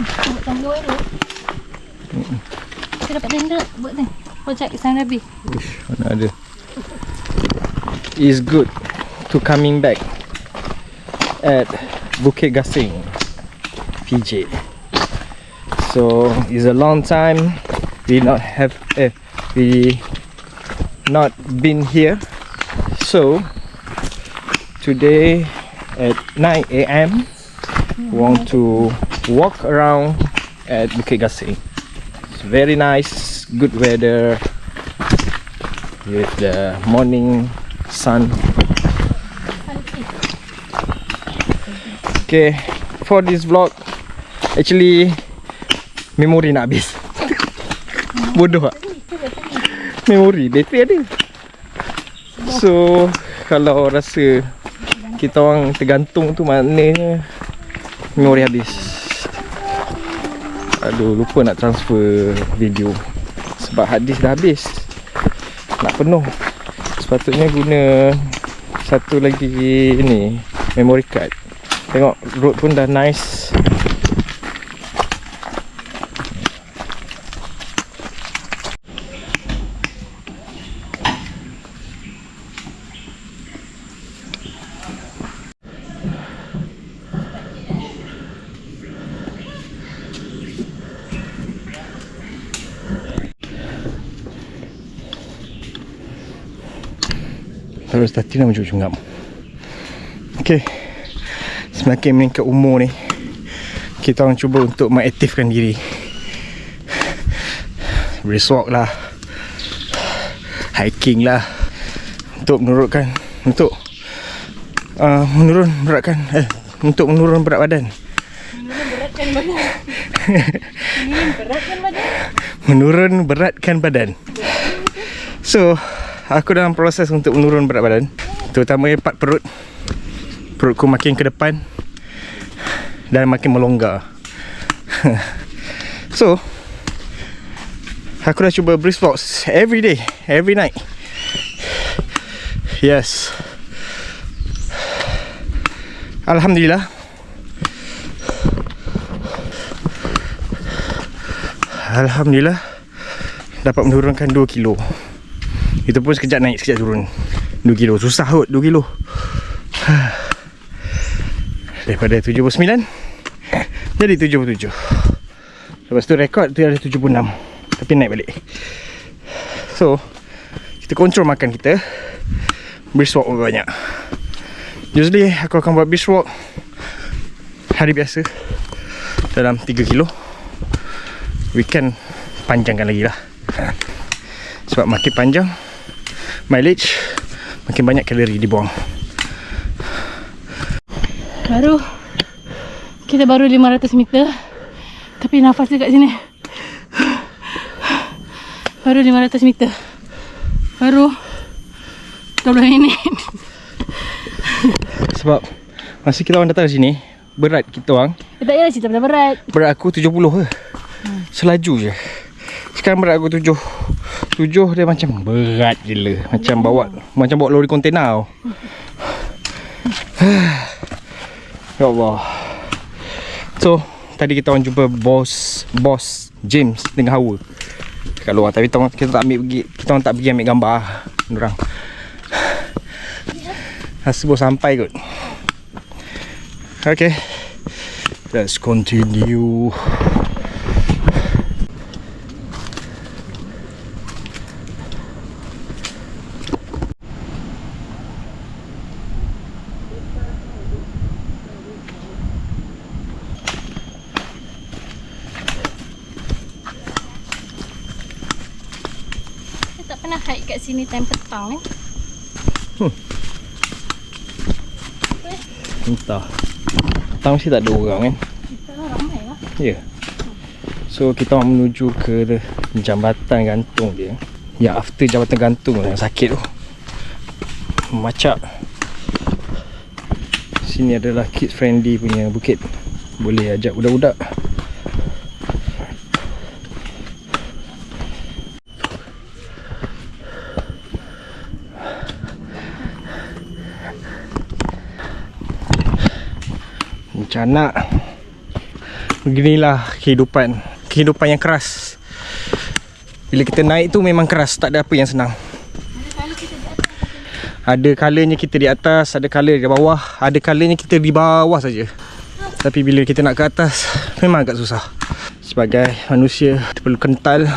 Buat tangga dulu. Kita dapat tenda buat ni. Projek Sang Rabi. Uish, mana ada. It's good to coming back at Bukit Gasing, PJ. So it's a long time we not been here. So today at 9 AM we want to walk around at Bukit Gasing. It's very nice, good weather with the morning sun. Okay, for this vlog actually memori nak habis. Bodoh tak? Memori, bateri ada. So kalau rasa kita orang tergantung tu maknanya memori habis. Aduh, lupa nak transfer video sebab hard disk dah habis, nak penuh. Sepatutnya guna satu lagi ni, memory card. Tengok road pun dah nice. Terus tadi nak menjunggam. Okay, semakin meningkat umur ni, kita orang cuba untuk mengaktifkan diri. Brisk walk lah, hiking lah, untuk menurunkan untuk menurun berat badan. Menurun beratkan badan. So aku dalam proses untuk menurun berat badan, terutamanya part perut. Perutku makin ke depan dan makin melonggar. So aku dah cuba brisk walks every day, every night. Yes, Alhamdulillah. Alhamdulillah dapat menurunkan 2 kilo. Itu pun sekejap naik, sekejap turun. 2 kilo, susah kot 2 kilo. Daripada 79 jadi 77. Lepas tu rekod tu ada 76, tapi naik balik. So kita kontrol makan kita, brisk walk banyak. Usually aku akan buat brisk walk hari biasa dalam 3 kilo. Weekend panjangkan lagi lah, sebab makin panjang mileage, makin banyak kalori dibuang. Kita baru 500 meter, tapi nafas dekat sini. Baru 500 meter, baru 12 minit. Sebab masa kita orang datang sini, berat kita orang, Tak payah cerita pasal berat. berat aku 70 ke. Selaju je. Sekarang berat aku 7 dia macam berat gila. Macam bawa lori kontena tau. Ya Allah. So tadi kita orang jumpa bos James tengah hawa kat luar. Tapi kita tak pergi ambil gambar orang. Rasa bos sampai kot. Okay, let's continue. Pernah hike kat sini time petang ni. Entah. Petang mesti tak ada orang kan. Kita ramai lah. Ya. So kita orang menuju ke jambatan gantung dia. Ya, after jambatan gantung yang sakit tu. Macak. Sini adalah kids friendly punya bukit. Boleh ajak budak-budak. Macam nak Beginilah kehidupan. Kehidupan yang keras. Bila kita naik tu memang keras, tak ada apa yang senang. Ada kalanya kita di atas, ada kala di bawah, ada kalanya kita di bawah saja. Tapi bila kita nak ke atas, memang agak susah. Sebagai manusia, kita perlu kental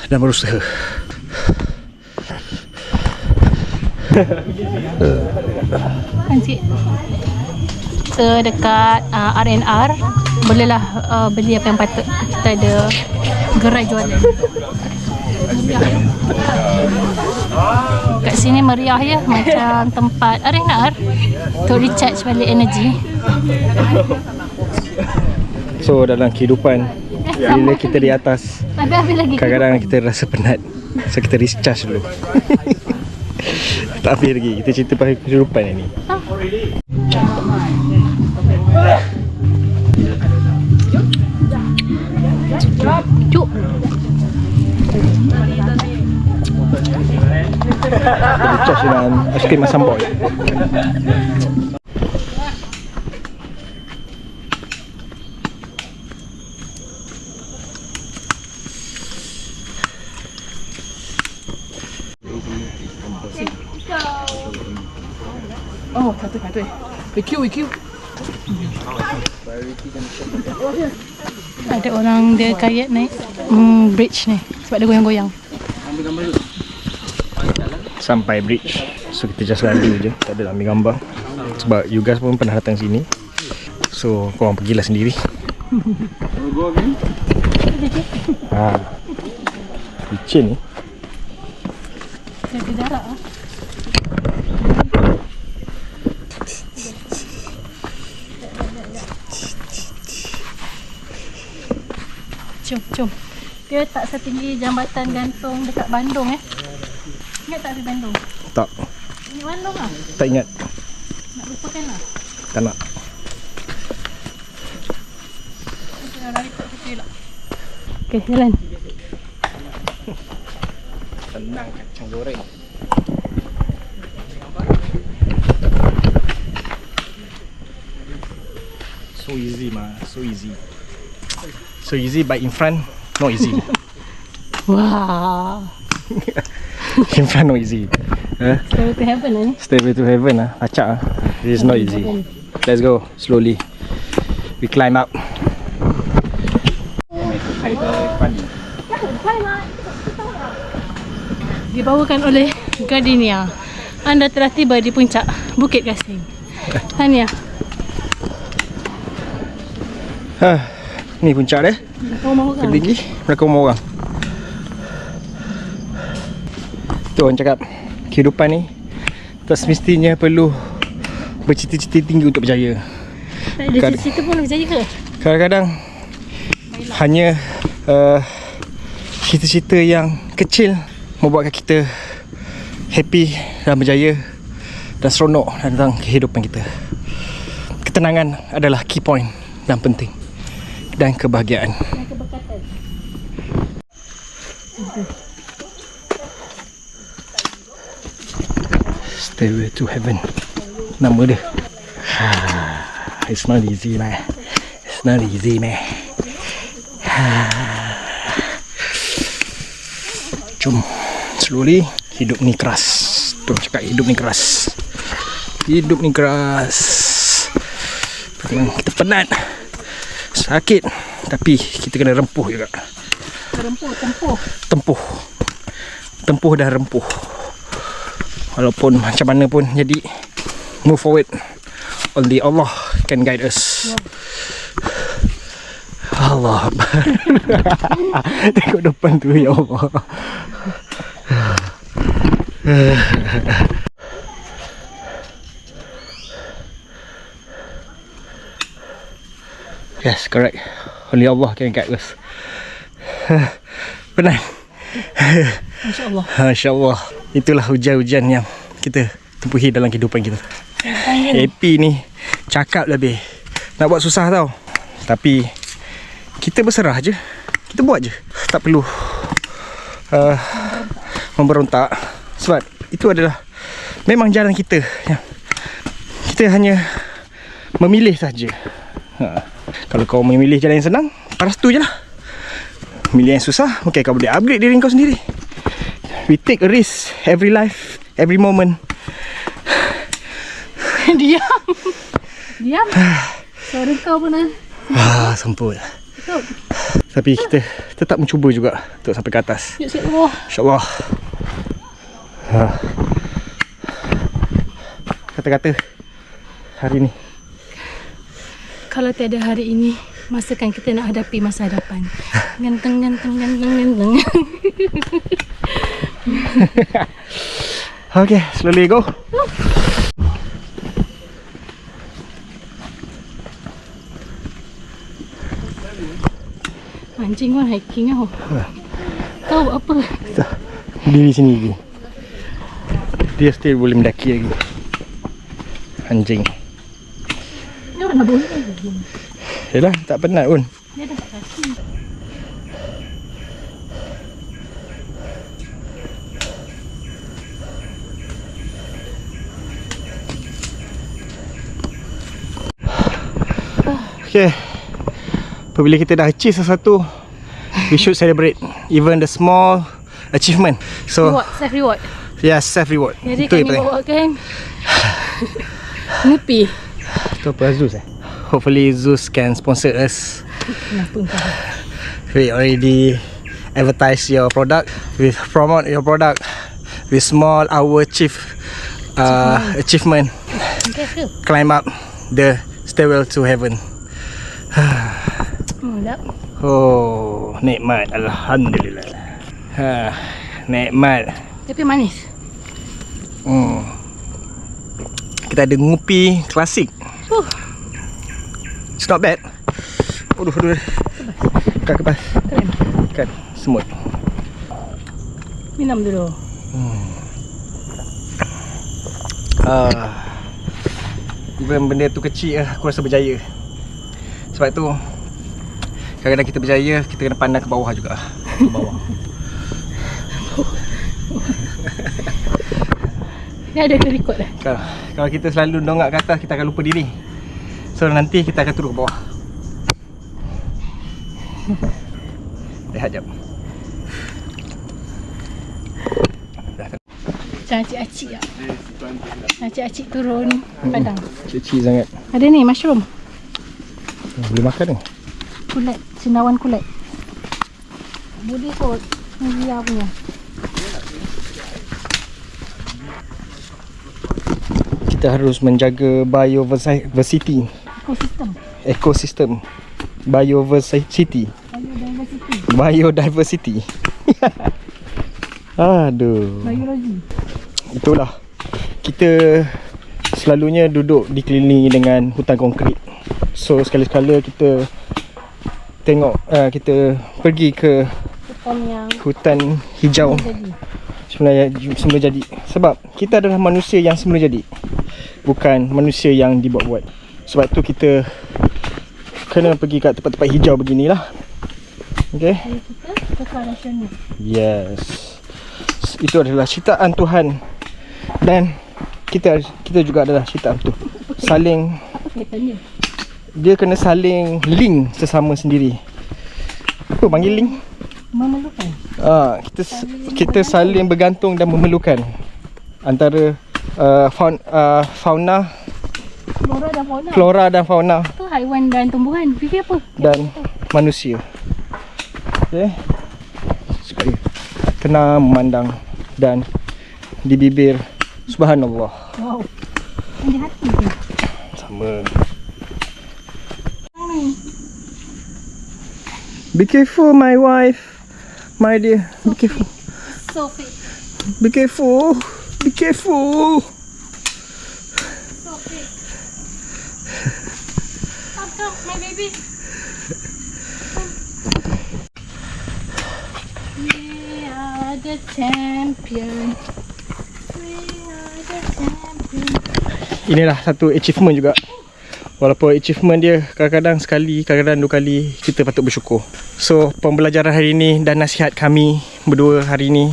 dan berusaha. Sikit. Kita dekat R&R, bolehlah beli apa yang patut. Kita ada gerai jualan. Kat sini meriah ya, macam tempat R&R untuk recharge balik energy. So dalam kehidupan, bila kita di atas, Habis lagi. kadang-kadang kita rasa penat. So kita recharge dulu. Tak habis lagi, kita cerita pasal kehidupan ini. Cuk. Recharge dengan aiskrim asam boy. Oh, satu. WQ. Ada orang dia kayak naik bridge ni sebab dia goyang-goyang. Sampai bridge. So kita just lalu je, tak ada nak ambil gambar. Sebab you guys pun pernah datang sini. So korang pergilah sendiri. Licin ni. Jaga jarak ah. Jom. Dia tak setinggi jambatan gantung dekat Bandung Ingat tak di Bandung? Tak, Ingat Bandung lah. tak ingat. Nak lupakan lah. Tak nak. Kita lari tak kecil lah. Okay, jalan. Tenang kacang goreng. So easy so easy but in front not easy. Wah. In front not easy. Stairway to heaven lah ni. Stairway to heaven acak it is not easy. Let's go slowly. We climb up. Dibawakan oleh Gardenia. Anda telah tiba di puncak Bukit Gasing. Tahniah. Ni puncak dia. Rumah orang. Tinggi belakang rumah orang. Tu orang cakap kehidupan ni tak semestinya perlu bercita-cita tinggi untuk berjaya. Tak ada cita-cita pun nak berjaya ke? Kadang-kadang hanya cita-cita yang kecil membuatkan kita happy dan berjaya dan seronok dalam kehidupan kita. Ketenangan adalah key point dan penting, dan kebahagiaan. Dan keberkatan. Stairway to heaven, nama dia. It's not easy man. It's not easy man. Jom slowly. Hidup ni keras. Tu cakap hidup ni keras. Hidup ni keras. Kita penat, sakit, tapi kita kena rempuh juga. Tempuh dan rempuh. Walaupun macam mana pun jadi, move forward. Only Allah can guide us. Allah. Tengok depan tu, ya Allah. Yes, correct. Only Allah can guide us. Penat. InsyaAllah. InsyaAllah. Itulah hujan-hujan yang kita tempuhi dalam kehidupan kita. Happy ni cakap lebih, nak buat susah tau. Tapi kita berserah je, kita buat je. Tak perlu memberontak. Sebab itu adalah memang jalan kita. Kita hanya memilih saja Kalau kau memilih jalan yang senang, paras tu je lah. Milih yang susah, okay, kau boleh upgrade diri kau sendiri. We take a risk every life, every moment. Diam. Diam. Suara kau pun Semput. Betul. Tapi kita tetap mencuba juga untuk sampai ke atas. Yuk sikit bawah. InsyaAllah. Kata-kata hari ni, kalau tiada hari ini, masa kan kita nak hadapi masa hadapan. Ganteng. Okay, slowly go. Anjing pun hiking tau. Kau buat apa? Diri sini lagi. Dia still boleh mendaki lagi. Anjing. Dia mana boleh lagi. Yalah, tak penat pun. Dia dah tak kaki. Okay, apabila kita dah achieve sesuatu, we should celebrate even the small achievement. So Reward, self reward. yeah, self reward. Jadi Itu yang kami penting. bawakan Ngupi. Itu apa, Zeus Hopefully Zeus can sponsor us. Kenapa kau? We already advertise your product, we promote your product, we small our achievement, Okay ke? climb up the stairwell to heaven. Dah. Oh, nikmat, alhamdulillah. Nikmat. Tapi manis. Kita ada ngupi klasik. It's not bad. Aduh. Kepas. Keren. Kan, semut. Minum dulu. Even benda tu kecil, aku rasa berjaya. Sebab tu kadang-kadang kita berjaya, kita kena pandang ke bawah juga. Ke bawah. Dia ada ke record dah? Kalau kita selalu dongak ke atas, kita akan lupa diri. So nanti kita akan turun ke bawah. Rehat jap. Macam acik-acik lah. Acik-acik turun padang. Kecil sangat. Ada ni mushroom. Boleh makan ni. Kulit, cendawan kulit. Boleh kot. Dia punya. Kita harus menjaga biodiversity. Ekosistem. Biodiversity. Biodiversity. Biodiversity. Aduh. Biologi. Itulah. Kita selalunya duduk dikelilingi dengan hutan konkrit. So sekali-sekala kita tengok, kita pergi ke Hutan yang hutan hijau semula jadi. Sebab kita adalah manusia yang semula jadi, bukan manusia yang dibuat-buat. Sebab tu kita kena pergi kat tempat-tempat hijau beginilah. Okay. Jadi kita kekal nasional. Yes. Itu adalah ciptaan Tuhan. Dan kita juga adalah ciptaan tu. Saling, Apa kaitannya? dia kena saling link sesama sendiri. Apa panggil link? Memerlukan. Kita saling bergantung dan memerlukan antara fauna, Flora dan fauna. flora dan fauna Itu haiwan dan tumbuhan. Vivi apa? dan manusia. Okay. Sekali kena memandang dan di bibir subhanallah. Wow. Ada hati ke? Sama. Be careful my wife. My dear, be careful. So fit. Be careful. Be careful. So fit. Come, my baby. We are the champion. We are the champion. Inilah satu achievement juga. Walaupun achievement dia kadang-kadang sekali, kadang-kadang dua kali, kita patut bersyukur. So pembelajaran hari ini dan nasihat kami berdua hari ini,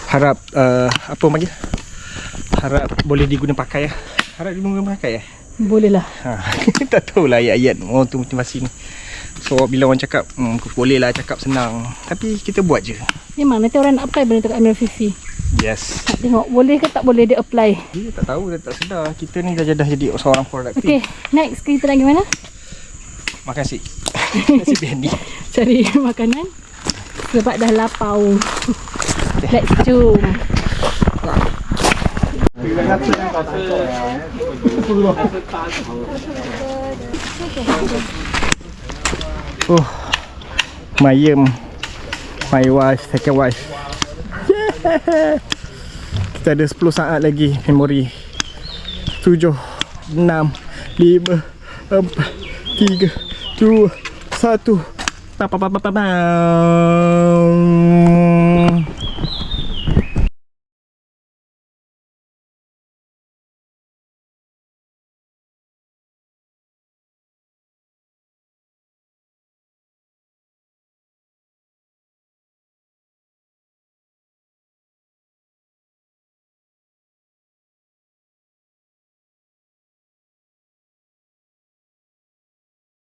harap apa panggil? Harap boleh diguna pakai ya. Harap diguna pakai ya. Boleh lah. Tak tahulah ayat-ayat orang tu motivasi ni. So bila orang cakap boleh lah cakap senang, tapi kita buat je. Memang nanti orang nak apply benda tu kat Amir Fifi. Yes. Nak tengok boleh ke tak boleh dia apply. Dia tak tahu, dia tak sedar. Kita ni dah jadi seorang produktif. Okay, next kita nak pergi mana? Makan nasi. Nasi biryani. Cari makanan sebab dah lapau. Let's jom. Oh, my wife, second wife. Kita ada 10 saat lagi memori. 7, 6, 5, 4, 3, 2, 1.